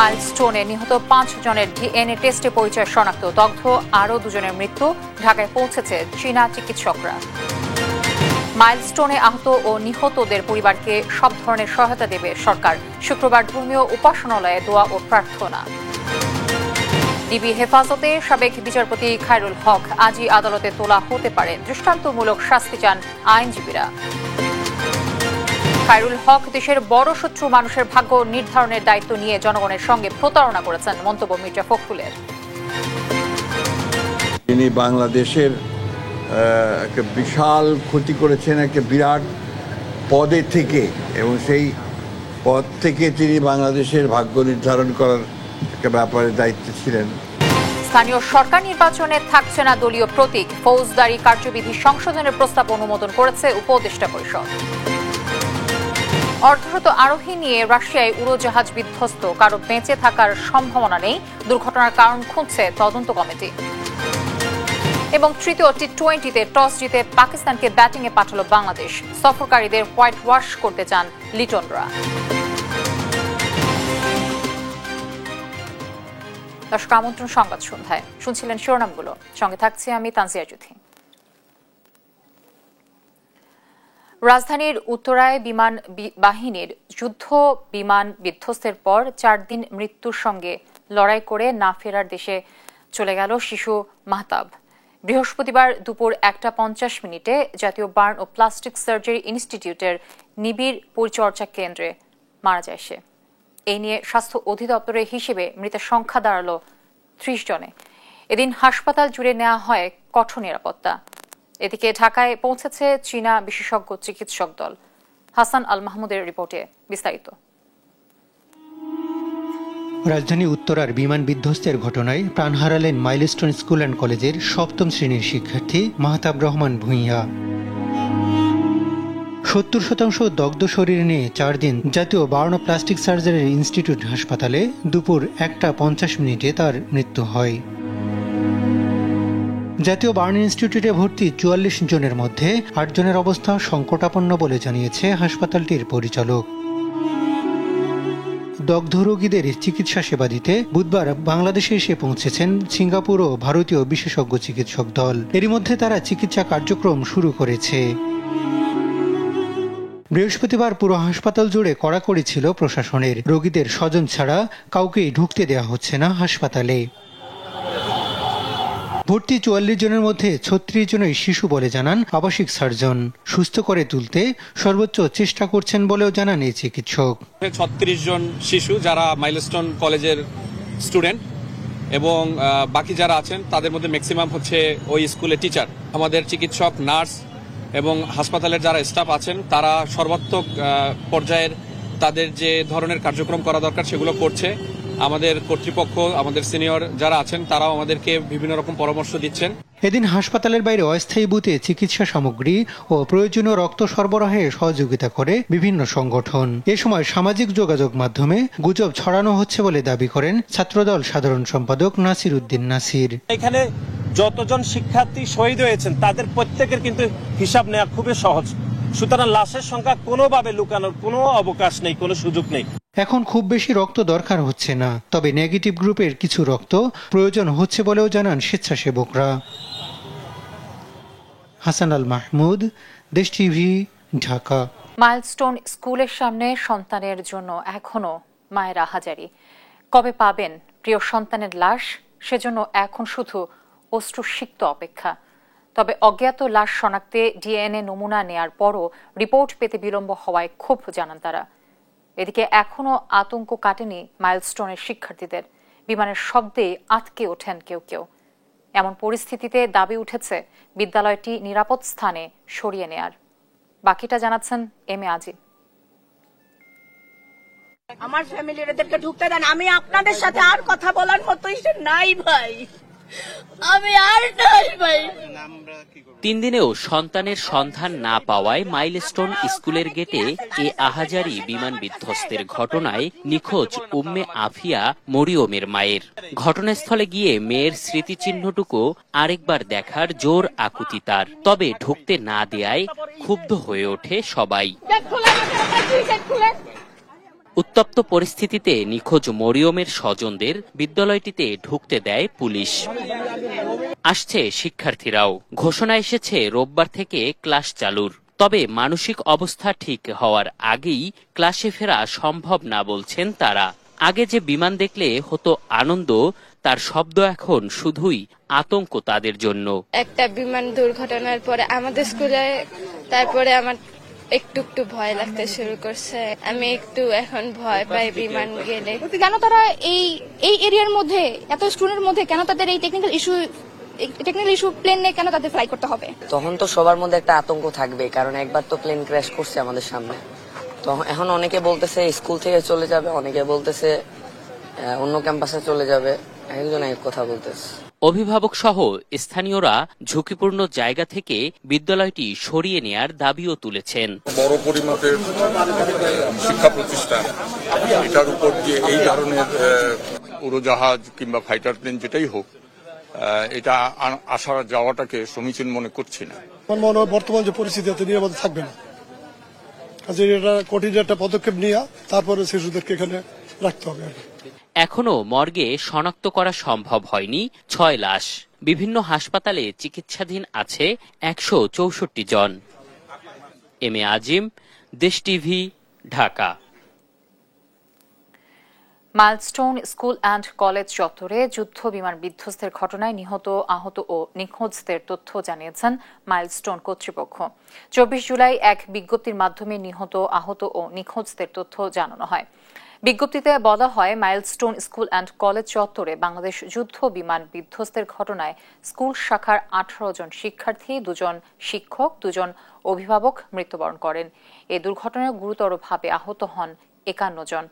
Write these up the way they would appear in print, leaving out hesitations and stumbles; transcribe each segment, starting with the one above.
মাইলস্টোনে নিহত 5 জনের ডিএনএ টেস্টে পরিচয় শনাক্ত, দগ্ধ আরও 2 জনের মৃত্যু। ঢাকায় পৌঁছেছে চীনা চিকিৎসকরা। মাইলস্টোনে আহত ও নিহতদের পরিবারকে সব ধরনের সহায়তা দেবে সরকার। শুক্রবার ধর্মীয় উপাসনালয়ে দোয়া ও প্রার্থনা। ডিবি হেফাজতে সাবেক বিচারপতি খায়রুল হক আজই আদালতে তোলা হতে পারে, দৃষ্টান্তমূলক শাস্তি চান আইনজীবীরা। খায়রুল হক দেশের বড় শত্রু মানুষের ভাগ্য নির্ধারণের দায়িত্ব নিয়ে জনগণের সঙ্গে প্রতারণা করেছেন, মন্তব্য মির্জা ফখরুলের। তিনি বাংলাদেশের একটা বিশাল ক্ষতি করেছেন একটা বিরাট পদে থেকে, এবং সেই পদ থেকে তিনি বাংলাদেশের ভাগ্য নির্ধারণ করার একটা ব্যাপারে দায়িত্বে ছিলেন। স্থানীয় সরকার নির্বাচনে থাকছে না দলীয় প্রতীক, ফৌজদারি কার্যবিধি সংশোধনের প্রস্তাব অনুমোদন করেছে উপদেষ্টা পরিষদ। অর্ধশত আরোহী নিয়ে রাশিয়ায় উড়োজাহাজ বিধ্বস্ত, কারো বেঁচে থাকার সম্ভাবনা নেই, দুর্ঘটনার কারণ খুঁজছে তদন্ত কমিটি। এবং তৃতীয় টি-20তে টস জিতে পাকিস্তানকে ব্যাটিংয়ে পাঠালো বাংলাদেশ, সফরকারীদের হোয়াইট ওয়াশ করতে চান লিটনরা। দর্শক, আমন্ত্রণ সংবাদ সন্ধ্যায়, শুনছিলেন শিরোনামগুলো, সঙ্গে থাকছি আমি তানজিয়া জুথি। রাজধানীর উত্তরায় বিমান বাহিনীর যুদ্ধ বিমান বিধ্বস্তের পর 4 দিন মৃত্যুর সঙ্গে লড়াই করে না ফেরার দেশে চলে গেল শিশু মাহতাব। বৃহস্পতিবার দুপুর 1:50 জাতীয় বার্ন ও প্লাস্টিক সার্জারি ইনস্টিটিউটের নিবিড় পরিচর্যা কেন্দ্রে মারা যায় সে। এই নিয়ে স্বাস্থ্য অধিদপ্তরের হিসেবে মৃতের সংখ্যা দাঁড়ালো 30 জনে। এদিন হাসপাতাল জুড়ে নেওয়া হয় কঠোর নিরাপত্তা। এদিকে ঢাকায় পৌঁছেছে চীনা বিশেষজ্ঞ চিকিৎসক দল। হাসান আল মাহমুদের রিপোর্টে বিস্তারিত। রাজধানী উত্তরার বিমান বিধ্বস্তের ঘটনায় প্রাণ হারালেন মাইলস্টোন স্কুল অ্যান্ড কলেজের 7ম শ্রেণীর শিক্ষার্থী মাহতাব রহমান ভূঁইয়া। 70% দগ্ধ শরীর নিয়ে 4 দিন জাতীয় বার্ন ও প্লাস্টিক সার্জারি ইনস্টিটিউট হাসপাতালে দুপুর 1:50 তার মৃত্যু হয়। জাতীয় বার্ন ইনস্টিটিউটে ভর্তি 44 জনের মধ্যে 8 জনের অবস্থা সংকটাপন্ন বলে জানিয়েছে হাসপাতালটির পরিচালক। দগ্ধ রোগীদের চিকিৎসা সেবা দিতে বুধবার বাংলাদেশে এসে পৌঁছেছেন সিঙ্গাপুর ও ভারতীয় বিশেষজ্ঞ চিকিৎসক দল। এরই মধ্যে তারা চিকিৎসা কার্যক্রম শুরু করেছে। বৃহস্পতিবার পুরো হাসপাতাল জুড়ে কড়াকড়ি ছিল প্রশাসনের। রোগীদের স্বজন ছাড়া কাউকেই ঢুকতে দেওয়া হচ্ছে না হাসপাতালে। ভর্তি 44 জনের মধ্যে 36 জনই শিশু বলে জানান আবাসিক সার্জন। সুস্থ করে তুলতে সর্বোচ্চ চেষ্টা করছেন বলেও জানান এই চিকিৎসক। 36 জন শিশু যারা মাইলস্টোন কলেজের স্টুডেন্ট, এবং বাকি যারা আছেন তাদের মধ্যে ম্যাক্সিমাম হচ্ছে ওই স্কুলের টিচার। আমাদের চিকিৎসক, নার্স এবং হাসপাতালের যারা স্টাফ আছেন তারা সর্বাত্মক পর্যায়ের তাদের যে ধরনের কার্যক্রম করা দরকার সেগুলো করছে। আমাদের কর্তৃপক্ষ, আমাদের সিনিয়র যারা আছেন তারাও আমাদেরকে বিভিন্ন রকম পরামর্শ দিচ্ছেন। এদিন হাসপাতালের বাইরে অস্থায়ী বুথে চিকিৎসা সামগ্রী ও প্রয়োজনীয় রক্ত সরবরাহে সহযোগিতা করে বিভিন্ন সংগঠন। এ সময় সামাজিক যোগাযোগ মাধ্যমে গুজব ছড়ানো হচ্ছে বলে দাবি করেন ছাত্রদল সাধারণ সম্পাদক নাসির উদ্দিন নাসির। এখানে যতজন শিক্ষার্থী শহীদ হয়েছেন তাদের প্রত্যেকের কিন্তু হিসাব নেওয়া খুবই সহজ, সুতরাং লাশের সংখ্যা কোনোভাবে লুকানোর কোনো অবকাশ নেই, কোনো সুযোগ নেই। এখন খুব বেশি রক্ত দরকার হচ্ছে না, তবে নেগেটিভ গ্রুপের কিছু রক্ত প্রয়োজন হচ্ছে বলেও জানান স্বেচ্ছাসেবকরা। হাসান আল মাহমুদ, দেশ টিভি, ঢাকা। মাইলস্টোন স্কুলের সামনে সন্তানের জন্য এখনো মায়ের আহাজারি। কবে পাবেন প্রিয় সন্তানের লাশ, সেজন্য এখন শুধু অশ্রুসিক্ত অপেক্ষা। তবে অজ্ঞাত লাশ শনাক্তে ডিএনএ নমুনা নেয়ার পরও রিপোর্ট পেতে বিলম্ব হওয়ায় ক্ষোভ জানান তারা। এদিকে এখনো আতঙ্ক কাটেনি মাইলস্টোনের শিক্ষার্থীদের। বিমানের শব্দে আটকে ওঠেন কেউ কেউ। এমন পরিস্থিতিতে দাবি উঠেছে বিদ্যালয়টি নিরাপদ স্থানে সরিয়ে নেয়ার। বাকিটা জানাচ্ছেন এম এ আজিম। আমার ফ্যামিলির এদেরকে ঢুকতে দেন, আমি আপনাদের সাথে আর কথা বলার মতোই নাই ভাই, আমি আর নাই ভাই। 3 দিনেও সন্তানের সন্ধান না পাওয়ায় মাইলস্টোন স্কুলের গেটে এ আহাজারি বিমান বিধ্বস্তের ঘটনায় নিখোঁজ উম্মে আফিয়া মরিয়মের মায়ের। ঘটনাস্থলে গিয়ে মেয়ের স্মৃতিচিহ্নটুকু আরেকবার দেখার জোর আকুতি তার। তবে ঢুকতে না দেয়ায় ক্ষুব্ধ হয়ে ওঠে সবাই। উত্তপ্ত পরিস্থিতিতে নিখোঁজ মরিয়মের স্বজনদের বিদ্যালয়টিতে ঢুকতে দেয় পুলিশ। আসছে শিক্ষার্থীরাও। ঘোষণা এসেছে রোববার থেকে ক্লাস চালুর। তবে মানসিক অবস্থা ঠিক হওয়ার আগেই ক্লাসে ফেরা সম্ভব না বলছেন তারা। আগে যে বিমান দেখলে হতো আনন্দ, তার শব্দ এখন শুধুই আতঙ্ক তাদের জন্য। একটা বিমান দুর্ঘটনার পরে আমাদের স্কুলে তারপরে আমার একটু ভয় লাগতে শুরু করছে। আমি একটু এখন ভয় পাই বিমান গেলে। কেন তারা এই এরিয়ার মধ্যে এত স্টুডেন্টের মধ্যে কেন তাদের এই টেকনিক্যাল ইস্যু প্লেন নিয়ে কেন তাদের ফ্লাই করতে হবে? তখন তো সবার মধ্যে একটা আতঙ্ক থাকবে, কারণ একবার তো প্লেন ক্র্যাশ করছে আমাদের সামনে। তো এখন অনেকে বলতেছে স্কুল থেকে চলে যাবে, অনেকে বলতেছে অন্য ক্যাম্পাসে চলে যাবে, একজন এক কথা বলতেছে। অভিভাবক সহ স্থানীয়রা ঝুঁকিপূর্ণ জায়গা থেকে বিদ্যালয়টি সরিয়ে নেয়ার দাবিও তুলেছেন। বড় পরিমাপের শিক্ষা প্রতিষ্ঠান, এটার উপর যে এই ধরনের উড়োজাহাজ কিংবা ফাইটার প্লেন যেটাই হোক, এটা আসা যাওয়াটাকে সমীচীন মনে করছি না। আমার মনে হয় বর্তমান যে পরিস্থিতি এতে নিরাপদে থাকবে না, কাজে এটা কঠিন একটা পদক্ষেপ নিয়ে তারপরে শিশুদেরকে এখানে রাখতে হবে। এখনো মর্গে শনাক্ত করা সম্ভব হয়নি 6 লাশ। বিভিন্ন হাসপাতালে চিকিৎসাধীন আছে 164 জন। এম এ আজিম, দেশ TV, Dhaka. Milestone school and college চত্বরে যুদ্ধ বিমান বিধ্বস্তের ঘটনায় নিহত, আহত ও নিখোঁজদের তথ্য জানিয়েছেন মাইলস্টোন কর্তৃপক্ষ। 24 জুলাই এক বিজ্ঞপ্তির মাধ্যমে নিহত, আহত ও নিখোঁজদের তথ্য জানানো হয়। বিজ্ঞপ্তিতে বলা হয়, মাইলস্টোন স্কুল অ্যান্ড কলেজ চত্বরে বাংলাদেশ যুদ্ধ বিমান বিধ্বস্তের ঘটনায় স্কুল শাখার 18 জন শিক্ষার্থী, 2 জন শিক্ষক, 2 জন অভিভাবক মৃত্যুবরণ করেন। এ দুর্ঘটনায় গুরুতরভাবে আহত হন 51 জন।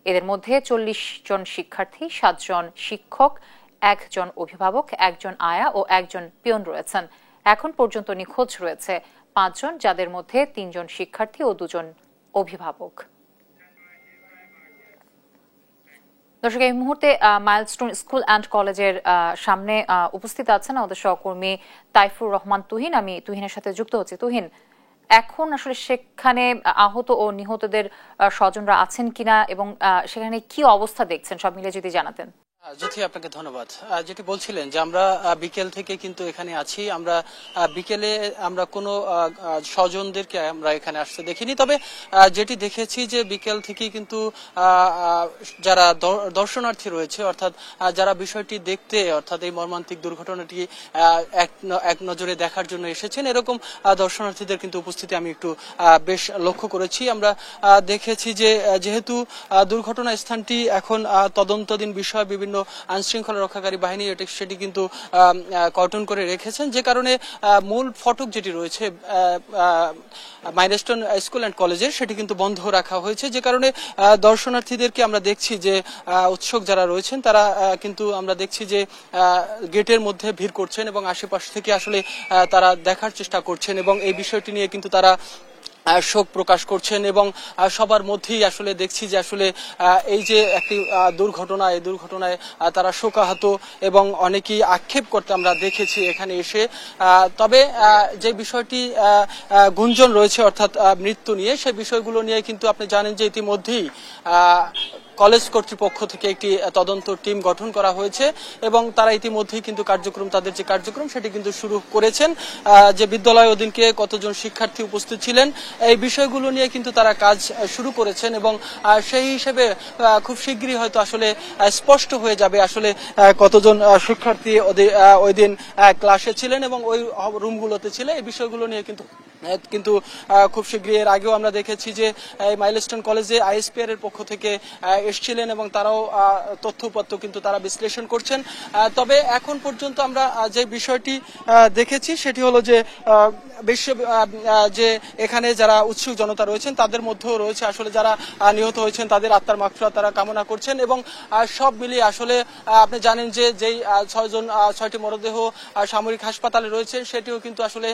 এদের মধ্যে 40 জন শিক্ষার্থী, 7 জন শিক্ষক, 1 জন অভিভাবক, 1 জন আয়া ও 1 জন পিয়ন রয়েছেন। এখন পর্যন্ত নিখোঁজ রয়েছে 5 জন, যাদের মধ্যে 3 জন শিক্ষার্থী ও 2 জন অভিভাবক। দর্শক, এই মুহূর্তে মাইলস্টোন স্কুল অ্যান্ড কলেজের সামনে উপস্থিত আছেন আমাদের সহকর্মী তাইফুর রহমান তুহিন। আমি তুহিনের সাথে যুক্ত হচ্ছি। তুহিন, এখন আসলে সেখানে আহত ও নিহতদের স্বজনরা আছেন কিনা এবং সেখানে কি অবস্থা দেখছেন, সব মিলে যদি জানাতেন। জ্যোতি, আপনাকে ধন্যবাদ। যেটি বলছিলেন যে আমরা বিকেল থেকে কিন্তু এখানে আছি। আমরা বিকেলে আমরা কোনো স্বজনদেরকে আমরা এখানে আসতে দেখিনি, তবে যেটি দেখেছি যে বিকেল থেকে কিন্তু যারা দর্শনার্থী রয়েছে, অর্থাৎ যারা বিষয়টি দেখতে, অর্থাৎ এই মর্মান্তিক দুর্ঘটনাটি এক নজরে দেখার জন্য এসেছেন, এরকম দর্শনার্থীদের কিন্তু উপস্থিতি আমি একটু বেশ লক্ষ্য করেছি। আমরা দেখেছি যে যেহেতু দুর্ঘটনা স্থানটি এখন তদন্তাধীন বিষয়, বিভিন্ন আইনশৃঙ্খলা রক্ষাকারী বাহিনী সেটি কিন্তু কর্ডন করে রেখেছেন, যে কারণে মূল ফটক যেটি রয়েছে মাইলস্টোন স্কুল অ্যান্ড কলেজের, সেটি কিন্তু বন্ধ রাখা হয়েছে, যে কারণে দর্শনার্থীদেরকে আমরা দেখছি যে উৎসুক যারা রয়েছেন তারা কিন্তু আমরা দেখছি যে গেটের মধ্যে ভিড় করছেন এবং আশেপাশ থেকে আসলে তারা দেখার চেষ্টা করছেন এবং এই বিষয়টি নিয়ে কিন্তু তারা শোক প্রকাশ করছেন এবং সবার মধ্যেই আসলে দেখছি যে আসলে এই যে একটি দুর্ঘটনা, এই দুর্ঘটনায় তারা শোকাহত এবং অনেকেই আক্ষেপ করতে আমরা দেখেছি এখানে এসে। তবে যে বিষয়টি গুঞ্জন রয়েছে অর্থাৎ মৃত্যু নিয়ে, সেই বিষয়গুলো নিয়ে কিন্তু আপনি জানেন যে ইতিমধ্যেই কলেজ কর্তৃপক্ষ থেকে একটি তদন্ত টিম গঠন করা হয়েছে এবং তারা ইতিমধ্যেই কিন্তু তাদের যে কার্যক্রম সেটি কিন্তু শুরু করেছেন। যে বিদ্যালয় ওদিনকে কতজন শিক্ষার্থী উপস্থিত ছিলেন, এই বিষয়গুলো নিয়ে কিন্তু তারা কাজ শুরু করেছেন এবং সেই হিসেবে খুব শীঘ্রই হয়তো আসলে স্পষ্ট হয়ে যাবে আসলে কতজন শিক্ষার্থী ওই দিন ক্লাসে ছিলেন এবং ওই রুমগুলোতে ছিল। এই বিষয়গুলো নিয়ে কিন্তু খুব শীঘ্রই, এর আগেও আমরা দেখেছি যে মাইলস্টোন কলেজে আইএসপিআর এর পক্ষ থেকে এসেছিলেন এবং তারাও তথ্যপত্র কিন্তু তারা বিশ্লেষণ করছেন। তবে এখন পর্যন্ত আমরা যে বিষয়টি দেখেছি সেটি হলো যে যে এখানে যারা উৎসুক জনতা রয়েছেন তাদের মধ্যেও রয়েছে আসলে যারা নিহত হয়েছেন, তাদের আত্মার মাগফিরাত তারা কামনা করছেন এবং সব মিলিয়ে আসলে আপনি জানেন যে যেই 6টি মরদেহ সামরিক হাসপাতালে রয়েছে, সেটিও কিন্তু আসলে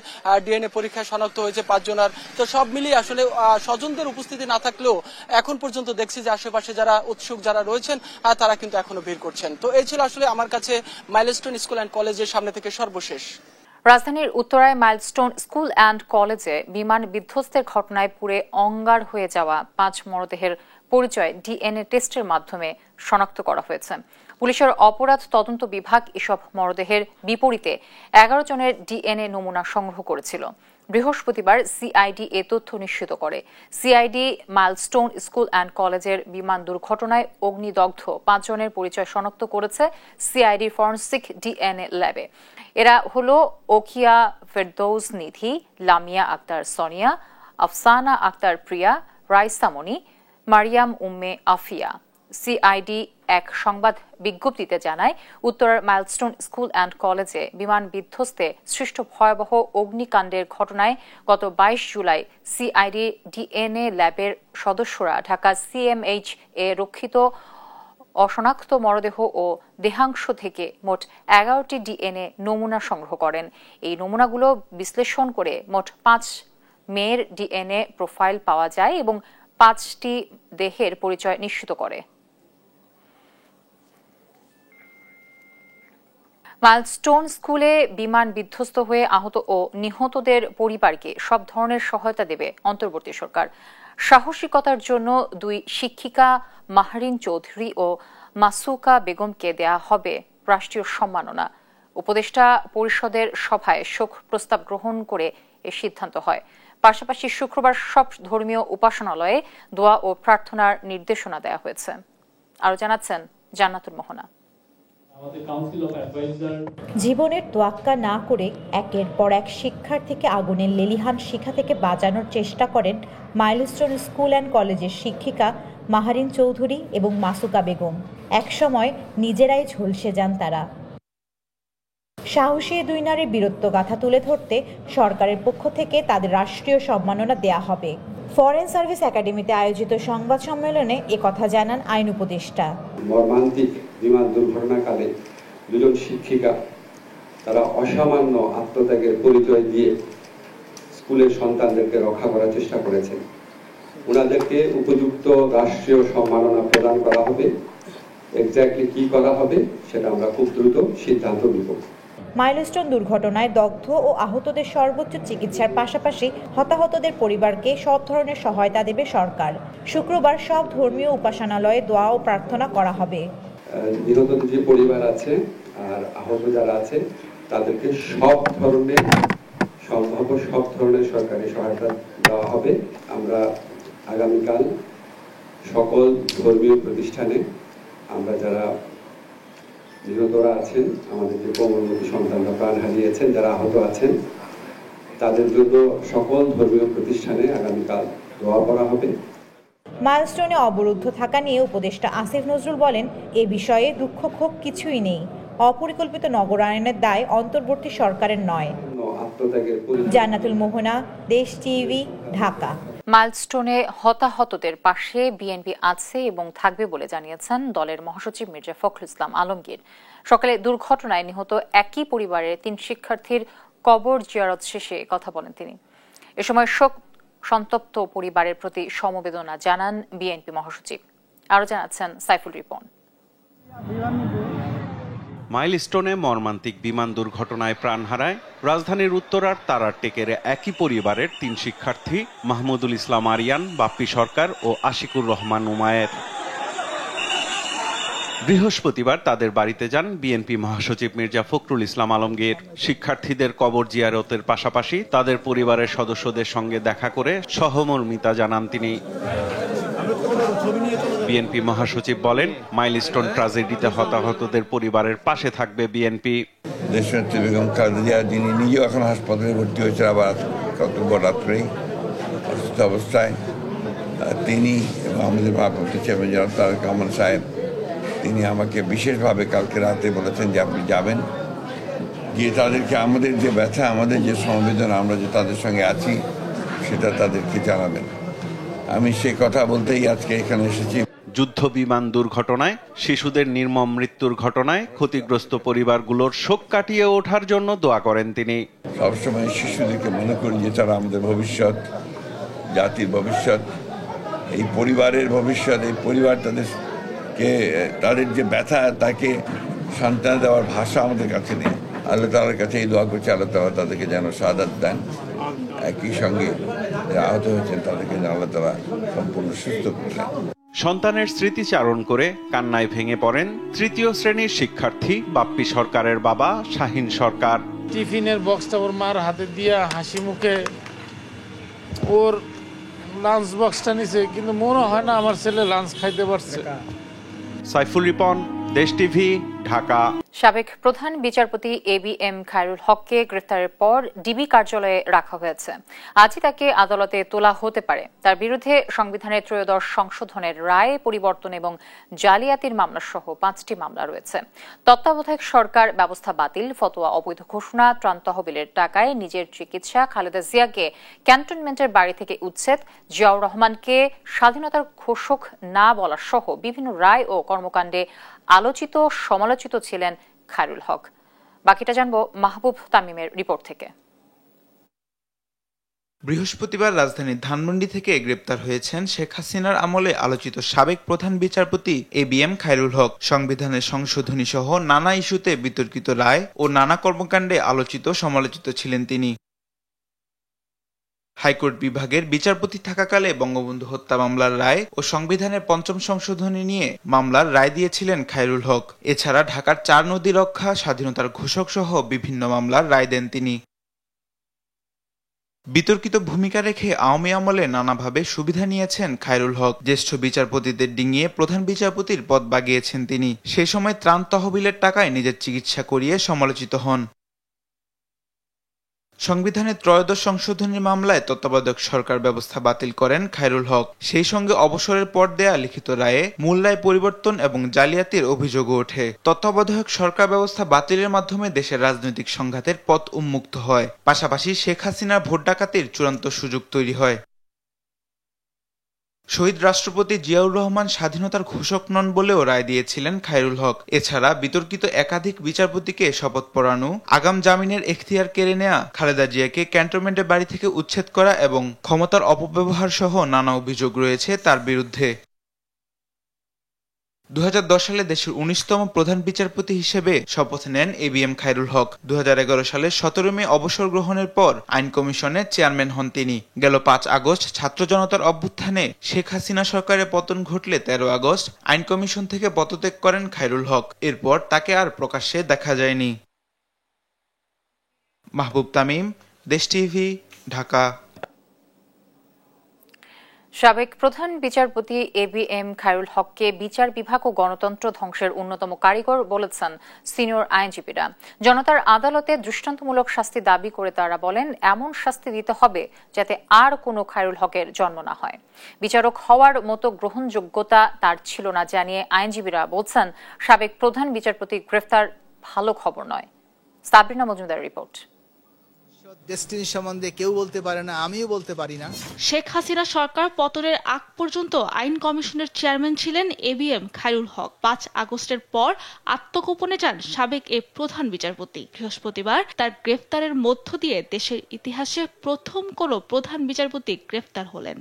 ডিএনএ পরীক্ষায় শনাক্ত হয়েছে 5 জনের। তো সব মিলিয়ে আসলে স্বজনদের উপস্থিতি না থাকলেও এখন পর্যন্ত দেখছি যে আশেপাশে যারা উৎসুক যারা রয়েছেন তারা কিন্তু এখনো ভিড় করছেন। তো এই ছিল আসলে আমার কাছে মাইলস্টোন স্কুল অ্যান্ড কলেজের সামনে থেকে সর্বশেষ। রাজধানীর উত্তরায় মাইলস্টোন স্কুল অ্যান্ড কলেজে বিমান বিধ্বস্তের ঘটনায় পুড়ে অঙ্গার হয়ে যাওয়া 5 মরদেহের পরিচয় ডিএনএ টেস্টের মাধ্যমে শনাক্ত করা হয়েছে। পুলিশের অপরাধ তদন্ত বিভাগ এসব মরদেহের বিপরীতে 11 জনের ডিএনএ নমুনা সংগ্রহ করেছিল। বৃহস্পতিবার সিআইডি এ তথ্য নিশ্চিত করে। সিআইডি মাইলস্টোন স্কুল অ্যান্ড কলেজের বিমান দুর্ঘটনায় অগ্নিদগ্ধ 5 জনের পরিচয় শনাক্ত করেছে সিআইডি ফরেনসিক ডিএনএ ল্যাবে। এরা হলো ওকিয়া ফেরদৌস নিধি, লামিয়া আক্তার সোনিয়া, আফসানা আক্তার প্রিয়া, রাইসামণি, মারিয়াম উম্মে আফিয়া। সিআইডি এক সংবাদ বিজ্ঞপ্তিতে জানায়, উত্তরার মাইলস্টোন স্কুল অ্যান্ড কলেজে বিমান বিধ্বস্তে সৃষ্ট ভয়াবহ অগ্নিকাণ্ডের ঘটনায় গত 22 জুলাই সিআইডি ডিএনএ ল্যাবের সদস্যরা ঢাকা সিএমএইচ এ রক্ষিত অশনাক্ত মরদেহ ও দেহাংশ থেকে মোট 11টি ডিএনএ নমুনা সংগ্রহ করেন। এই নমুনাগুলো বিশ্লেষণ করে মোট 5 মেয়ের ডিএনএ প্রোফাইল পাওয়া যায় এবং 5টি দেহের পরিচয় নিশ্চিত করে। মাইলস্টোন স্কুলে বিমান বিধ্বস্ত হয়ে আহত ও নিহতদের পরিবারকে সব ধরনের সহায়তা দেবে অন্তর্বর্তী সরকার। সাহসিকতার জন্য 2 শিক্ষিকা মাহরিন চৌধুরী ও মাসুকা বেগমকে দেয়া হবে রাষ্ট্রীয় সম্মাননা। উপদেষ্টা পরিষদের সভায় শোক প্রস্তাব গ্রহণ করে এ সিদ্ধান্ত হয়। পাশাপাশি শুক্রবার সব ধর্মীয় উপাসনালয়ে দোয়া ও প্রার্থনার নির্দেশনা দেওয়া হয়েছে। আরো জানাচ্ছেন জান্নাতুল মোহনা। জীবনের তোয়াক্কা না করে একের পর এক শিক্ষার্থীকে আগুনের লেলিহান শিখা থেকে বাঁচানোর চেষ্টা করেন মাইলস্টোন স্কুল অ্যান্ড কলেজের শিক্ষিকা মাহরিন চৌধুরী এবং মাসুকা বেগম। একসময় নিজেরাই ঝলসে যান তারা। সাহসী 2 নারীর বীরত্বগাথা তুলে ধরতে সরকারের পক্ষ থেকে তাদের রাষ্ট্রীয় সম্মাননা দেয়া হবে। ফরেন সার্ভিস একাডেমিতে আয়োজিত সংবাদ সম্মেলনে একথা জানান আইন উপদেষ্টা। মর্মান্তিক বিমান দুর্ঘটনাকালে 2 জন শিক্ষিকা তারা অসামান্য আত্মত্যাগের পরিচয় দিয়ে স্কুলের সন্তানদেরকে রক্ষা করার চেষ্টা করেছেন। ওনাদেরকে উপযুক্ত রাষ্ট্রীয় সম্মাননা প্রদান করা হবে। এক্স্যাক্টলি কি করা হবে সেটা আমরা খুব দ্রুত সিদ্ধান্ত নিব। মাইলস্টোন দুর্ঘটনায় দগ্ধ ও আহতদের সর্বোচ্চ চিকিৎসার পাশাপাশি হতাহতদের পরিবারকে সব ধরনের সহায়তা দেবে সরকার। শুক্রবার সব ধর্মীয় উপাসনালয়ে দোয়া ও প্রার্থনা করা হবে। নিহতদের যে পরিবার আছে আর আহত যারা আছে তাদেরকে সব ধরনের সম্ভাব্য সব ধরনের সরকারি সহায়তা দেওয়া হবে। আমরা আগামীকাল সকল ধর্মীয় প্রতিষ্ঠানে আমরা যারা নিহতরা আছেন, আমাদের যে কোমলমতি সন্তানরা প্রাণ হারিয়েছেন, যারা আহত আছেন, তাদের জন্য সকল ধর্মীয় প্রতিষ্ঠানে আগামীকাল দোয়া করা হবে। মাইলস্টোনে অবরুদ্ধ থাকা নিয়ে উপদেষ্টা আসিফ নজরুল বলেন, এ বিষয়ে দুঃখ ক্ষোভ কিছুই নেই। অপরিকল্পিত নগরায়নের দায় অন্তর্বর্তী সরকারের নয়। জান্নাতুল মোহনা, দেশ টিভি, ঢাকা। মাইলস্টোনে হতাহতদের পাশে বিএনপি আছে এবং থাকবে বলে জানিয়েছেন দলের মহাসচিব মির্জা ফখরুল ইসলাম আলমগীর। সকালে দুর্ঘটনায় নিহত একই পরিবারের 3 শিক্ষার্থীর কবর জিয়ারত শেষে কথা বলেন তিনি। এ সময় শোক সন্তপ্ত পরিবারের প্রতি সমবেদনা জানান বিএনপি মহাসচিব। আরো জানাচ্ছেন সাইফুল রিপন। মাইলস্টোনে মর্মান্তিক বিমান দুর্ঘটনায় প্রাণ হারায় রাজধানীর উত্তরার তারার টেকের একই পরিবারের 3 শিক্ষার্থী মাহমুদুল ইসলাম আরিয়ান, বাপ্পি সরকার ও আশিকুর রহমান উমায়ের। বৃহস্পতিবার তাদের বাড়িতে যান বিএনপি মহাসচিব মির্জা ফখরুল ইসলাম আলমগীর। শিক্ষার্থীদের কবর জিয়ারতের পাশাপাশি তাদের পরিবারের সদস্যদের সঙ্গে দেখা করে সহমর্মিতা জানান তিনি। বিএনপি মহাসচিব বলেন, মাইলস্টোন ট্র্যাজেডিতে হতাহতদের পরিবারের পাশে থাকবে বিএনপি। দেশনেত্রী বেগম খালেদা জিয়া, যিনি নিজেও এখন হাসপাতালে ভর্তি হয়েছে, আবার গত রাত্রেই অসুস্থ অবস্থায়, তিনি এবং আমাদের ভারপ্রাপ্ত চেয়ারম্যান জনাব তারেক রহমান সাহেব, তিনি আমাকে বিশেষভাবে কালকে রাতে বলেছেন যে আপনি যাবেন, গিয়ে তাদেরকে আমাদের যে ব্যথা, আমাদের যে সমবেদনা, আমরা যে তাদের সঙ্গে আছি সেটা তাদেরকে জানাবেন। আমি সে কথা বলতেই আজকে এখানে এসেছি। যুদ্ধ বিমান দুর্ঘটনায় শিশুদের নির্মম মৃত্যুর ঘটনায় ক্ষতিগ্রস্ত পরিবারগুলোর শোক কাটিয়ে ওঠার জন্য দোয়া করেন তিনি। সবসময় শিশুদেরকে মনে করি যে তারা আমাদের ভবিষ্যৎ, জাতির ভবিষ্যৎ, এই পরিবারের ভবিষ্যৎ। এই পরিবার তাদের যে ব্যথা, তাকে সান্ত্বনা দেওয়ার ভাষা আমাদের কাছে নেই। আল্লাহ তাআলার কাছে এই দোয়া করছি, আল্লাহ তাআলা তাদেরকে যেন শাহাদাত দেন। একই সঙ্গে যারা আহত হয়েছেন তাদেরকে যেন আল্লাহ তাআলা সম্পূর্ণ সুস্থ করে দেন। সন্তানের স্মৃতিচারণ করে কান্নায় ভেঙে পড়েন তৃতীয় শ্রেণীর শিক্ষার্থী বাপ্পি সরকারের বাবা শাহিন সরকার। টিফিনের বক্সটা ওর মার হাতে দিয়ে হাসি মুখে ওর লাঞ্চ বক্সটা নিছে, কিন্তু মনে হয় না আমার ছেলে লাঞ্চ খাইতে পারছে। সাইফুল রিপন, দেশ টিভি, ঢাকা। সাবেক প্রধান বিচারপতি ABM খায়রুল হককে গ্রেফতারের পর ডিবি কার্যালয়ে রাখা হয়েছে। আজই তাকে আদালতে তোলা হতে পারে। তার বিরুদ্ধে সংবিধানের ত্রয়োদশ সংশোধনের রায় পরিবর্তন এবং জালিয়াতির মামলা সহ 5টি মামলা রয়েছে। তত্ত্বাবধায়ক সরকার ব্যবস্থা বাতিল, ফতোয়া অবৈধ ঘোষণা, ত্রাণ তহবিলের টাকায় নিজের চিকিৎসা, খালেদা জিয়াকে ক্যান্টনমেন্টের বাড়ি থেকে উচ্ছেদ, জিয়াউর রহমানকে স্বাধীনতার ঘোষক না বলা সহ বিভিন্ন রায় ও কর্মকাণ্ডে আলোচিত সমালোচিত ছিলেন খায়রুল হক। বাকিটা জানবো মাহবুব তামিমের রিপোর্ট থেকে। বৃহস্পতিবার রাজধানীর ধানমন্ডি থেকে গ্রেপ্তার হয়েছেন শেখ হাসিনার আমলে আলোচিত সাবেক প্রধান বিচারপতি ABM খায়রুল হক। সংবিধানের সংশোধনী সহ নানা ইস্যুতে বিতর্কিত রায় ও নানা কর্মকাণ্ডে আলোচিত সমালোচিত ছিলেন তিনি। হাইকোর্ট বিভাগের বিচারপতি থাকাকালে বঙ্গবন্ধু হত্যা মামলার রায় ও সংবিধানের 5ম সংশোধনী নিয়ে মামলার রায় দিয়েছিলেন খায়রুল হক। এছাড়া ঢাকার 4 নদী রক্ষা, স্বাধীনতার ঘোষক সহ বিভিন্ন মামলার রায় দেন তিনি। বিতর্কিত ভূমিকা রেখে আওয়ামী আমলে নানাভাবে সুবিধা নিয়েছেন খায়রুল হক। জ্যেষ্ঠ বিচারপতিদের ডিঙিয়ে প্রধান বিচারপতির পদ বাগিয়েছেন তিনি। সেই সময় ত্রাণ তহবিলের টাকায় নিজের চিকিৎসা করিয়ে সমালোচিত হন। সংবিধানের ত্রয়োদশ সংশোধনীর মামলায় তত্ত্বাবধায়ক সরকার ব্যবস্থা বাতিল করেন খায়রুল হক। সেই সঙ্গে অবসরের পর দেয়া লিখিত রায়ে মূল রায় পরিবর্তন এবং জালিয়াতির অভিযোগও ওঠে। তত্ত্বাবধায়ক সরকার ব্যবস্থা বাতিলের মাধ্যমে দেশের রাজনৈতিক সংঘাতের পথ উন্মুক্ত হয়। পাশাপাশি শেখ হাসিনার ভোট ডাকাতির চূড়ান্ত সুযোগ তৈরি হয়। শহীদ রাষ্ট্রপতি জিয়াউর রহমান স্বাধীনতার ঘোষক নন বলেও রায় দিয়েছিলেন খায়রুল হক। এছাড়া বিতর্কিত একাধিক বিচারপতিকে শপথ পড়ানো, আগাম জামিনের এখতিয়ার কেড়ে নেয়া, খালেদা জিয়াকে ক্যান্টনমেন্টের বাড়ি থেকে উচ্ছেদ করা এবং ক্ষমতার অপব্যবহার সহ নানা অভিযোগ রয়েছে তার বিরুদ্ধে। 2010 সালে দেশের 19তম প্রধান বিচারপতি হিসেবে শপথ নেন ABM খায়রুল হক। 2011 সালের 17 মে অবসর গ্রহণের পর আইন কমিশনের চেয়ারম্যান হন তিনি। গেল 5 আগস্ট ছাত্র জনতার অভ্যুত্থানে শেখ হাসিনা সরকারের পতন ঘটলে 13 আগস্ট আইন কমিশন থেকে পদত্যাগ করেন খায়রুল হক। এরপর তাকে আর প্রকাশ্যে দেখা যায়নি। মাহবুব তামিম, দেশ টিভি, ঢাকা। সাবেক প্রধান বিচারপতি ABM খায়রুল হককে বিচার বিভাগ ও গণতন্ত্র ধ্বংসের অন্যতম কারিগর বলেছেন সিনিয়র আইনজীবীরা। জনতার আদালতে দৃষ্টান্তমূলক শাস্তি দাবি করে তারা বলেন, এমন শাস্তি দিতে হবে যাতে আর কোনো খায়রুল হকের জন্ম না হয়। বিচারক হওয়ার মতো গ্রহণযোগ্যতা তার ছিল না জানিয়ে আইনজীবীরা বলছেন, সাবেক প্রধান বিচারপতি গ্রেফতার ভালো খবর নয়। সাবরিনা মজুমদার রিপোর্ট। ডেস্টিনি সম্বন্ধে কেউ বলতে পারে না, আমিও বলতে পারি না। শেখ হাসিনা সরকার পতনের আগ পর্যন্ত আইন কমিশনের চেয়ারম্যান ছিলেন ABM খায়রুল হক। 5 আগস্টের পর আত্মগোপনে যান সাবেক এই প্রধান বিচারপতি। বৃহস্পতিবার তার গ্রেফতারের মধ্য দিয়ে দেশের ইতিহাসে প্রথম কোনো প্রধান বিচারপতি গ্রেফতার হলেন।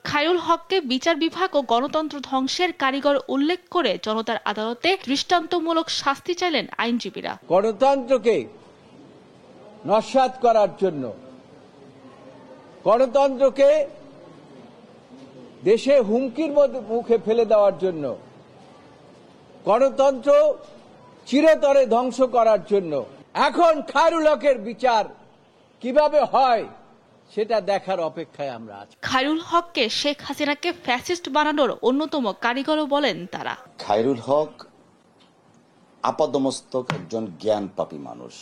খায়রুল হককে বিচার বিভাগ ও গণতন্ত্র ধ্বংসের কারিগর উল্লেখ করে জনতার আদালতে দৃষ্টান্তমূলক শাস্তি চাইলেন আইনজীবীরা। গণতন্ত্রকে নস্যাৎ করার জন্য, গণতন্ত্রকে দেশে হুমকির মুখে ফেলে দেওয়ার জন্য, গণতন্ত্র চিরতরে ধ্বংস করার জন্য এখন খায়রুল হকের বিচার কিভাবে হয় সেটা দেখার অপেক্ষায় আমরা আছি। খায়রুল হককে শেখ হাসিনাকে ফ্যাসিস্ট বানানোর অন্যতম কারিগরও বলেন তারা। খায়রুল হক আপাদমস্তক একজন জ্ঞান পাপী মানুষ।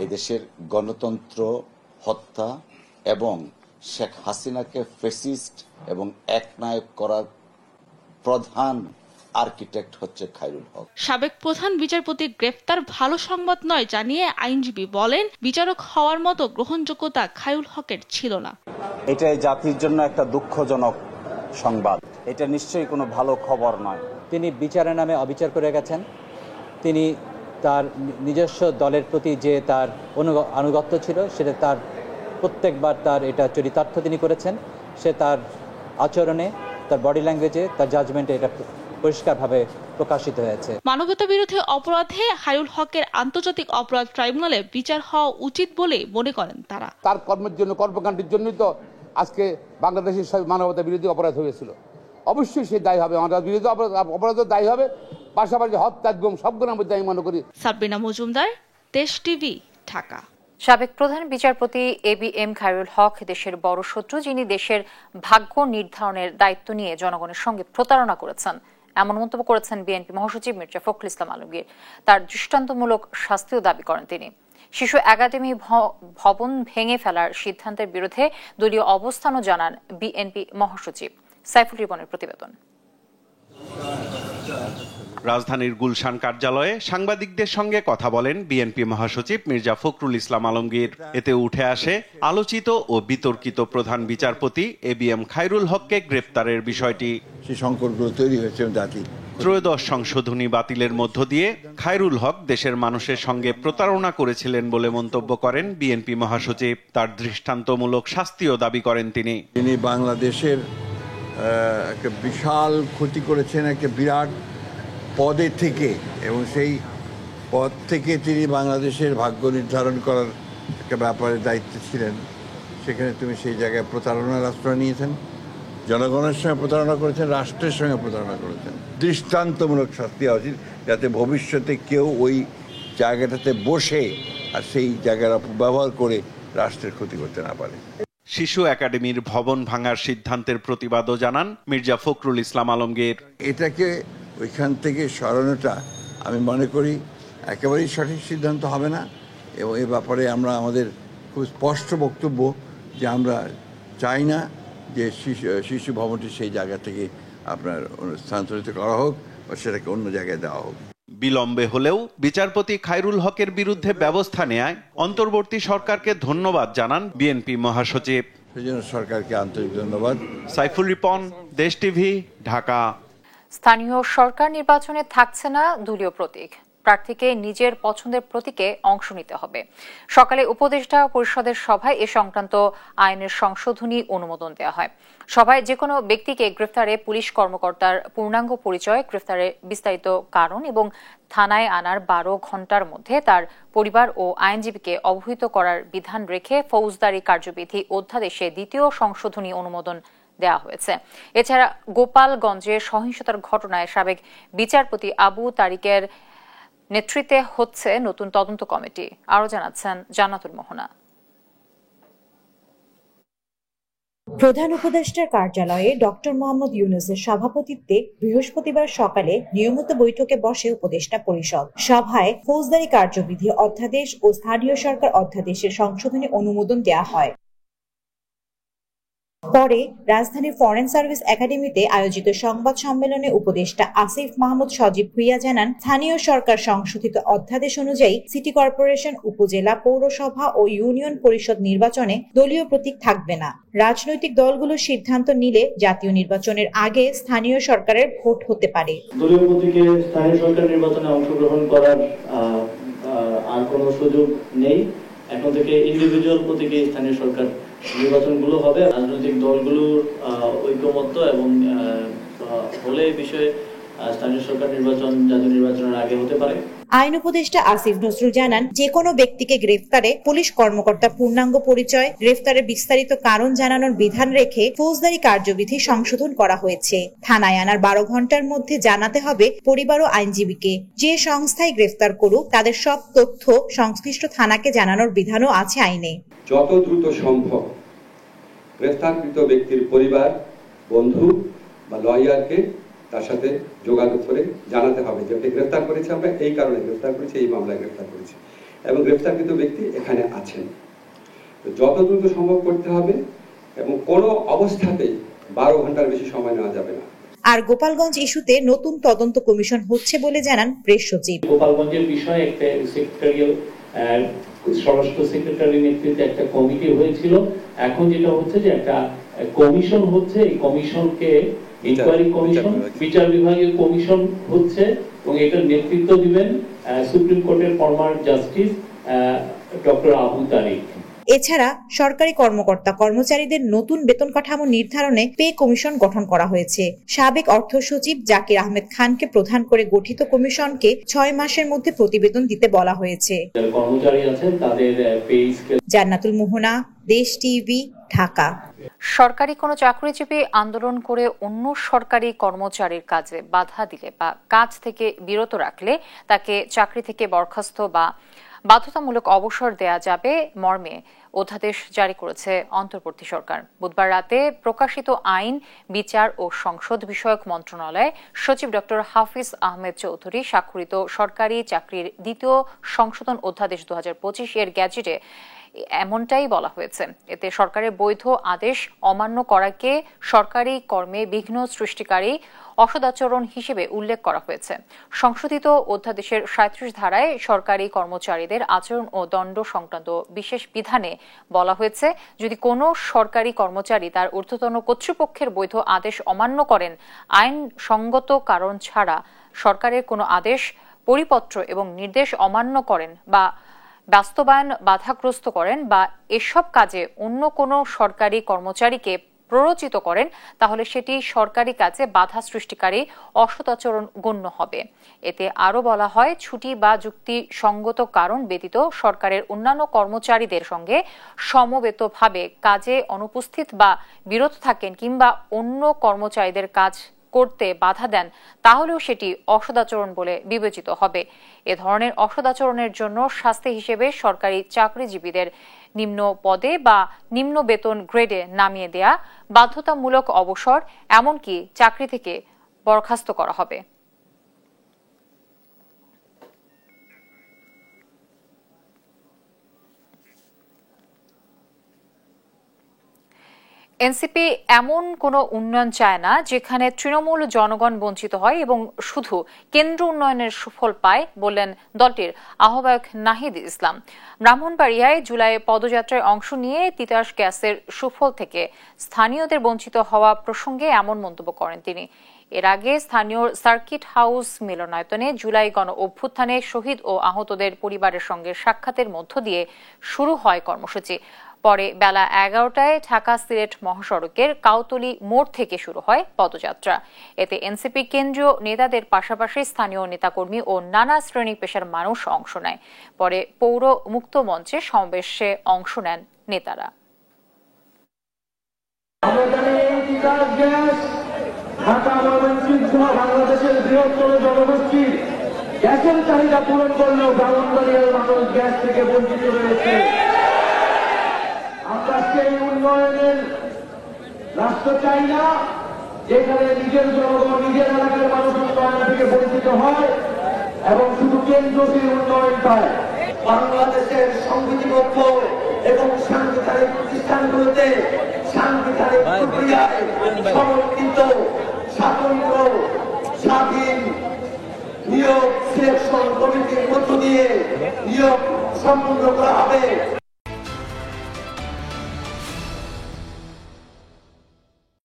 এদেশের গণতন্ত্র হত্যা এবং শেখ হাসিনাকে ফ্যাসিস্ট এবং একনায়ক করার প্রধান আর্কিটেক্ট হচ্ছে খায়রুল হক। সাবেক প্রধান বিচারপতি গ্রেফতার ভালো সংবাদ নয় জানিয়ে আইনজীবী বলেন, বিচারক হওয়ার মতো গ্রহণযোগ্যতা খায়রুল হকের ছিল না। এটাই জাতির জন্য একটা দুঃখজনক সংবাদ। এটা নিশ্চয়ই কোনো ভালো খবর নয়। তিনি বিচারের নামে অবিচার করে গেছেন। তিনি তার নিজস্ব দলের প্রতি যে তার আনুগত্য ছিল সেটা তার প্রত্যেকবার তার এটা চরিতার্থ তিনি করেছেন। সে তার আচরণে, তার বডি ল্যাঙ্গুয়েজে, তার জাজমেন্টে এটা পরিষ্কারভাবে প্রকাশিত হয়েছে। মানবতা বিরোধী অপরাধে খায়রুল হকের আন্তর্জাতিক অপরাধ ট্রাইব্যুনালে বিচার হওয়া উচিত বলে মনে করেন তারা। তার কর্মের জন্য, কর্মকাণ্ডের জন্যই তো আজকে বাংলাদেশের সব মানবতা বিরোধী অপরাধ হয়েছিল। অবশ্যই সে দায়ী হবে, মানবতা বিরোধী অপরাধও দায়ী হবে, পাশাপাশি হত্যা গুম সবগুলোর মধ্যে আমি মনে করি। সাবরিনা মজুমদার, দেশ টিভি, ঢাকা। সাবেক প্রধান বিচারপতি ABM খায়রুল হক দেশের বড় শত্রু, যিনি দেশের ভাগ্য নির্ধারণের দায়িত্ব নিয়ে জনগণের সঙ্গে প্রতারণা করেছেন, এমন মন্তব্য করেছেন বিএনপি মহাসচিব মির্জা ফখরুল ইসলাম আলমগীর। তার দৃষ্টান্তমূলক শাস্তিও দাবি করেন তিনি। শিশু একাডেমি ভবন ভেঙে ফেলার সিদ্ধান্তের বিরুদ্ধে দলীয় অবস্থানও জানান বিএনপি মহাসচিব। সাইফুল রিপনের প্রতিবেদন। রাজধানীর গুলশান কার্যালয়ে সাংবাদিকদের সঙ্গে কথা বলেন বিএনপি মহাসচিব মির্জা ফখরুল ইসলাম আলমগীর। এতে উঠে আসে আলোচিত ও বিতর্কিত প্রধান বিচারপতি ABM খায়রুল হককে গ্রেপ্তারের বিষয়টি। সেই সংকটগুলো তৈরি হয়েছে জাতি। ত্রয়োদশ সংশোধনী বাতিলের মধ্য দিয়ে খায়রুল হক দেশের মানুষের সঙ্গে প্রতারণা করেছিলেন বলে মন্তব্য করেন বিএনপি মহাসচিব। তার দৃষ্টান্তমূলক শাস্তিও দাবি করেন তিনি। তিনি বাংলাদেশের একটা বিশাল ক্ষতি করেছেন একটা বিরাট পদে থেকে, এবং সেই পদ থেকে তিনি বাংলাদেশের ভাগ্য নির্ধারণ করার একটা ব্যাপারে দায়িত্ব ছিলেন। সেখানে তুমি সেই জায়গায় প্রতারণার আশ্রয় নিয়েছেন, জনগণের সঙ্গে প্রতারণা করেছেন, রাষ্ট্রের সঙ্গে প্রতারণা করেছেন। দৃষ্টান্তমূলক শাস্তি হওয়া উচিত, যাতে ভবিষ্যতে কেউ ওই জায়গাটাতে বসে আর সেই জায়গার অপব্যবহার করে রাষ্ট্রের ক্ষতি করতে না পারে। শিশু একাডেমির ভবন ভাঙার সিদ্ধান্তের প্রতিবাদও জানান মির্জা ফখরুল ইসলাম আলমগীর। এটাকে ওইখান থেকে সরানোটা আমি মনে করি একেবারেই সঠিক সিদ্ধান্ত হবে না, এবং এ ব্যাপারে আমরা আমাদের খুব স্পষ্ট বক্তব্য যে আমরা চাই না যে শিশু ভবনটি সেই জায়গা থেকে আপনার স্থানান্তরিত করা হোক বা সেটাকে অন্য জায়গায় দেওয়া হোক। বিলম্বে হলেও বিচারপতি খায়রুল হকের বিরুদ্ধে ব্যবস্থা নেয় অন্তর্বর্তী সরকারকে ধন্যবাদ জানান বিএনপি মহাসচিব। সেজন্য সরকারকে আন্তরিক ধন্যবাদ। সাইফুল রিপন, দেশ টিভি, ঢাকা। স্থানীয় সরকার নির্বাচনে থাকছে না দলীয় প্রতীক, প্রার্থীকে নিজের পছন্দের প্রতীকে অংশ নিতে হবে। সকালে উপদেষ্টা পরিষদের সভায় এ সংক্রান্ত আইনের সংশোধনী অনুমোদন দেওয়া হয়। সভায় যে কোনো ব্যক্তিকে গ্রেফতারে পুলিশ কর্মকর্তার পূর্ণাঙ্গ পরিচয়, গ্রেফতারের বিস্তারিত কারণ এবং থানায় আনার 12 ঘণ্টার মধ্যে তার পরিবার ও আইনজীবীকে অবহিত করার বিধান রেখে ফৌজদারি কার্যবিধি অধ্যাদেশে দ্বিতীয় সংশোধনী অনুমোদন দেওয়া হয়েছে। এছাড়া গোপালগঞ্জে সহিংসতার ঘটনায় সাবেক বিচারপতি আবু তারিকের নেতৃত্বে হচ্ছে নতুন তদন্ত কমিটি। আরো জানাচ্ছেন জান্নাতুল মোহনা। প্রধান উপদেষ্টার কার্যালয়ে ডক্টর মোহাম্মদ ইউনূসের সভাপতিত্বে বৃহস্পতিবার সকালে নিয়মিত বৈঠকে বসে উপদেষ্টা পরিষদ। সভায় ফৌজদারি কার্যবিধি অধ্যাদেশ ও স্থানীয় সরকার অধ্যাদেশের সংশোধনী অনুমোদন দেওয়া হয়। পরে রাজধানীর ফরেন সার্ভিস একাডেমিতে আয়োজিত সংবাদ সম্মেলনে উপদেষ্টা আসিফ মাহমুদ সজীব ভুইয়া জানান, স্থানীয় সরকার সংশোধিত অধ্যাদেশ অনুযায়ী সিটি কর্পোরেশন, উপজেলা, পৌরসভা ও ইউনিয়ন পরিষদ নির্বাচনে দলীয় প্রতীক থাকবে না। রাজনৈতিক দলগুলো সিদ্ধান্ত নিলে জাতীয় নির্বাচনের আগে স্থানীয় সরকারের ভোট হতে পারে। দলীয় প্রতীকে স্থানীয় সরকার নির্বাচনে অংশগ্রহণ করার আর কোনো সুযোগ নেই। এখন থেকে ইন্ডিভিজুয়াল প্রতীকে স্থানীয় সরকার নির্বাচনগুলো হবে। রাজনৈতিক দলগুলোর ঐকমত্য এবং হলে এই বিষয়ে স্থানীয় সরকার নির্বাচন জাতীয় নির্বাচনের আগে হতে পারে। আইন উপদেষ্টা আসিফ নজরুল জানান, যে কোনো ব্যক্তিকে গ্রেফতারে পুলিশ কর্মকর্তার পূর্ণাঙ্গ পরিচয়, গ্রেফতারের বিস্তারিত কারণ জানানোর বিধান রেখে ফৌজদারি কার্যবিধি সংশোধন করা হয়েছে। থানায় আনার 12 ঘণ্টার মধ্যে জানাতে হবে পরিবার ও আইনজীবীকে। যে সংস্থায় গ্রেফতার করুক তাদের সব তথ্য সংশ্লিষ্ট থানাকে জানানোর বিধানও আছে আইনে। যত দ্রুত সম্ভব গ্রেফতারকৃত ব্যক্তির পরিবার, বন্ধু বা লয়ারকে তার সাথে যোগাযোগ করে জানাতে হবে যে গ্রেফতার করেছি, আমরা এই কারণে গ্রেফতার করেছি, এই মামলায় গ্রেফতার করেছি, এবং গ্রেফতারকৃত ব্যক্তি এখানে আছেন। যত দ্রুত সম্ভব করতে হবে এবং কোনো অবস্থাতেই 12 ঘন্টার বেশি সময় নেওয়া যাবে না। আর গোপালগঞ্জ ইস্যুতে নতুন তদন্ত কমিশন হচ্ছে বলে জানান প্রেস সচিব। গোপালগঞ্জের বিষয়ে একটা সেক্রেটারিয়াল স্বরাষ্ট্র সেক্রেটারির নেতৃত্বে একটা কমিটি হয়েছিল। এখন যেটা হচ্ছে যে একটা কমিশন হচ্ছে, এই কমিশনকে ইনকোয়ারি কমিশন, বিচার বিভাগীয় কমিশন হচ্ছে, এবং এটার নেতৃত্ব দিবেন সুপ্রিম কোর্টের ফরমার জাস্টিস ডক্টর আবু তারিক। এছাড়া সরকারি কর্মকর্তা কর্মচারীদের নতুন বেতন কাঠামো নির্ধারণে পে কমিশন গঠন করা হয়েছে। সাবেক অর্থ সচিব জাকির আহমেদ খানকে প্রধান করে গঠিত কমিশনকে 6 মাসের মধ্যে প্রতিবেদন দিতে বলা হয়েছে। জান্নাতুল মোহনা, দেশ টিভি, ঢাকা। সরকারি কোনো চাকরিজীবী আন্দোলন করে অন্য সরকারি কর্মচারীর কাজে বাধা দিলে বা কাজ থেকে বিরত রাখলে তাকে চাকরি থেকে বরখাস্ত বা বাধ্যতামূলক অবসর দেয়া যাবে মর্মে অধ্যাদেশ জারি করেছে অন্তর্বর্তী সরকার। বুধবার রাতে প্রকাশিত আইন, বিচার ও সংসদ বিষয়ক মন্ত্রণালয় সচিব ডক্টর হাফিজ আহমেদ চৌধুরী স্বাক্ষরিত সরকারি চাকরির দ্বিতীয় সংশোধন অধ্যাদেশ 2025 এর গ্যাজেটে এমনটাই বলা হয়েছে। এতে সরকারের বৈধ আদেশ অমান্য করাকে সরকারি কর্মে বিঘ্ন সৃষ্টিকারী অসদাচরণ হিসেবে উল্লেখ করা হয়েছে। সংশোধিত অধ্যাদেশের 37 ধারায় সরকারি কর্মচারীদের আচরণ ও দণ্ড সংক্রান্ত বিশেষ বিধানে বলা হয়েছে, যদি কোনো সরকারি কর্মচারী তার ঊর্ধ্বতন কর্তৃপক্ষের বৈধ আদেশ অমান্য করেন, আইনসঙ্গত কারণ ছাড়া সরকারের কোনো আদেশ, পরিপত্র এবং নির্দেশ অমান্য করেন বা বাস্তবায়ন বাধাগ্রস্ত করেন বা এসব কাজে অন্য কোনো সরকারি কর্মচারীকে প্ররোচিত করেন, তাহলে সেটি সরকারি কাজে বাধা সৃষ্টিকারী অসদাচরণ গণ্য হবে। এতে আরও বলা হয়, ছুটি বা যুক্তিসঙ্গত কারণ ব্যতীত সরকারের অন্যান্য কর্মচারীদের সঙ্গে সমবেতভাবে কাজে অনুপস্থিত বা বিরত থাকেন কিংবা অন্য কর্মচারীদের কাজ করতে বাধা দেন, তাহলেও সেটি অসদাচরণ বলে বিবেচিত হবে। এ ধরনের অসদাচরণের জন্য শাস্তি হিসেবে সরকারি চাকরিজীবীদের নিম্ন পদে বা নিম্ন বেতন গ্রেডে নামিয়ে দেয়া, বাধ্যতামূলক অবসর, এমনকি চাকরি থেকে বরখাস্ত করা হবে। এনসিপি এমন কোনো উন্নয়ন চায় না যেখানে তৃণমূল জনগণ বঞ্চিত হয় এবং শুধু কেন্দ্র উন্নয়নের সুফল পায়, বললেন দলটির আহ্বায়ক নাহিদ ইসলাম। ব্রাহ্মণবাড়িয়ায় জুলাই পদযাত্রায় অংশ নিয়ে তিতাস গ্যাসের সুফল থেকে স্থানীয়দের বঞ্চিত হওয়া প্রসঙ্গে এমন মন্তব্য করেন তিনি। এর আগে স্থানীয় সার্কিট হাউস মিলনায়তনে জুলাই গণ অভ্যুত্থানে শহীদ ও আহতদের পরিবারের সঙ্গে সাক্ষাতের মধ্য দিয়ে শুরু হয় কর্মসূচি। পরে বেলা 11টায় ঢাকা সিলেট মহাসড়কের কাউতলী মোড় থেকে শুরু হয় পদযাত্রা। এতে এনসিপি কেন্দ্রীয় নেতাদের পাশাপাশি স্থানীয় নেতাকর্মী ও নানা শ্রেণী পেশার মানুষ অংশ নেয়। পরে পৌর মুক্ত মঞ্চে সমাবেশে অংশ নেন নেতারা। বাংলাদেশের বৃহত্তর জনগোষ্ঠীর গ্যাসের চাহিদা পূরণ করলেও ব্রাহ্মণবাড়িয়ার মানুষ গ্যাস থেকে বঞ্চিত রয়েছে। আমরা সেই উন্নয়নের রাষ্ট্র চাই না যেখানে নিজের জনগণ, নিজের এলাকার মানুষ উন্নয়ন থেকে বঞ্চিত হয় এবং শুধু কেন্দ্র সেই উন্নয়ন পায়। বাংলাদেশের সংবিধিবদ্ধ এবং সাংবিধানিক প্রতিষ্ঠানগুলোতে সাংবিধানিক প্রক্রিয়ায় সমন্বিত, স্বাতন্ত্র, স্বাধীন নিয়োগ সিলেকশন কমিটির মধ্য দিয়ে নিয়োগ সম্পূর্ণ করা হবে।